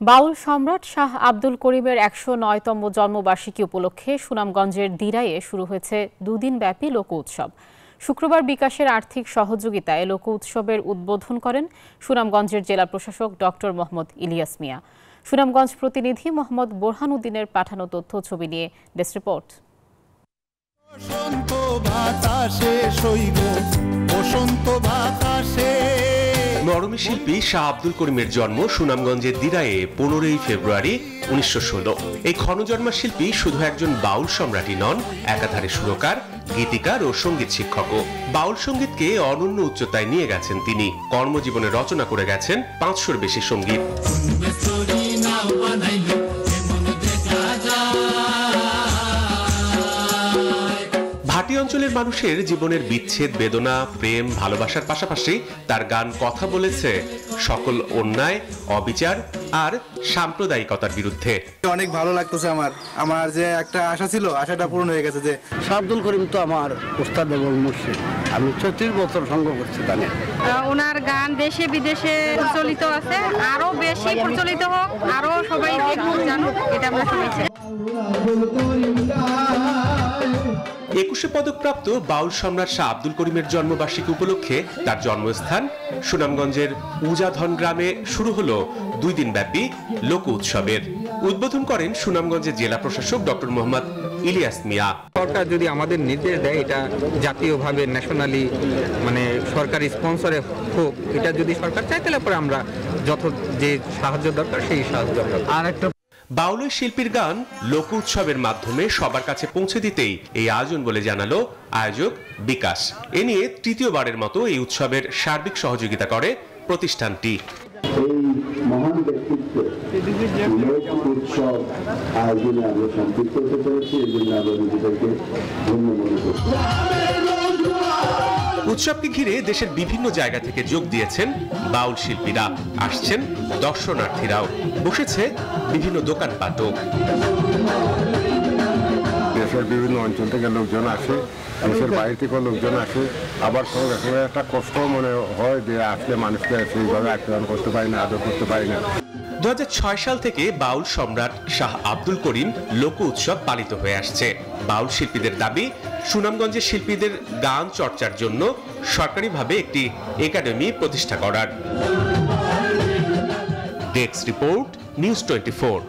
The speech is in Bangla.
বাউল সম্রাট শাহ আব্দুল করিমের ১০৯তম জন্মবার্ষিকী উপলক্ষে সুনামগঞ্জের দিরাইয়ে শুরু হয়েছে দুদিনব্যাপী লোক উৎসব। শুক্রবার বিকাশের আর্থিক সহযোগিতায় লোক উৎসবের উদ্বোধন করেন সুনামগঞ্জের জেলা প্রশাসক ডক্টর মোহাম্মদ ইলিয়াস মিয়া। সুনামগঞ্জ প্রতিনিধি মোহাম্মদ বোরহান উদ্দিনের পাঠানো তথ্য ছবি নিয়ে ডেস্ক রিপোর্ট। মরমী শিল্পী শাহ আব্দুল করিমের জন্ম সুনামগঞ্জের দিরাইয়ে 15ই ফেব্রুয়ারি 1916। এই ক্ষণজন্মা শিল্পী শুধু একজন বাউল সম্রাটই নন, একাধারে সুরকার, গীতিকার ও সঙ্গীত শিক্ষকও। বাউল সঙ্গীতকে অনন্য উচ্চতায় নিয়ে গেছেন তিনি। কর্মজীবনে রচনা করে গেছেন 500-র বেশি সঙ্গীত। ভাটি অঞ্চলের মানুষের জীবনের বিচ্ছেদ, বেদনা, প্রেম, ভালোবাসার পাশাপাশি তার গান কথা বলেছে সকল অন্যায়, অবিচার আর সাম্প্রদায়িকতার বিরুদ্ধে। অনেক ভালো লাগতেছে আমার যে একটা আশা ছিল, আশাটা পূরণ হয়ে গেছে। যে শাহ আব্দুল করিম তো আমার উস্তাদ এবং মুর্শিদ। আমি 34 বছর সঙ্গ করছি গানে। ওনার গান দেশে বিদেশে প্রচলিত আছে, আরো বেশি প্রচলিত হোক, আরো সবাই জানুক, এটা আমরা সবাই চাই। 21 পদকপ্রাপ্ত বাউল সম্রাট শাহ আব্দুল করিমের জন্মবার্ষিকী উপলক্ষে তার জন্মস্থান সুনামগঞ্জের উজাধন গ্রামে শুরু হলো 2 দিনব্যাপী লোক উৎসবের। উদ্বোধন করেন সুনামগঞ্জের জেলা প্রশাসক ডক্টর মোহাম্মদ ইলিয়াস মিয়া। সরকার যদি আমাদের নির্দেশ দেয়, এটা জাতীয়ভাবে ন্যাশনালি মানে সরকারি স্পন্সরে হোক, এটা যদি সরকার চায় তাহলে পরে আমরা যত যে সাহায্য দরকার সেই সাহায্য আর একটা বাউল শিল্পীর গান লোক উৎসবের মাধ্যমে সবার কাছে পৌঁছে দিতেই এই আয়োজন বলে জানালো আয়োজক বিকাশ। এ নিয়ে তৃতীয়বারের মতো এই উৎসবের সার্বিক সহযোগিতা করে প্রতিষ্ঠানটি। এই মহান ব্যক্তিত্ব লোক উৎসব আয়োজনে আমরা সম্পৃক্ত হতে পেরেছি, এই জন্য আমরা নিজেদেরকে ধন্য মনে করছি। উৎসবকে ঘিরে দেশের বিভিন্ন জায়গা থেকে যোগ দিয়েছেন বাউল শিল্পীরা, আসছেন দর্শনার্থীরাও, বসেছে বিভিন্ন দোকানপাটও। দেশের বিভিন্ন অঞ্চল থেকে লোকজন আসে, দেশের বাইরে থেকে লোকজন আসে। আবার সঙ্গে সঙ্গে একটা কষ্ট মনে হয় যে আসলে মানুষকে সেইভাবে আক্রমণ করতে পারি না, আদর করতে পারি না। 2006 সাল থেকে বাউল সম্রাট শাহ আব্দুল করিম লোক উৎসব পালিত হয়ে আসছে। বাউল শিল্পীদের দাবি, সুনামগঞ্জের শিল্পীদের গান চর্চার জন্য সরকারিভাবে একটি একাডেমি প্রতিষ্ঠা করার। Desk report, news 24।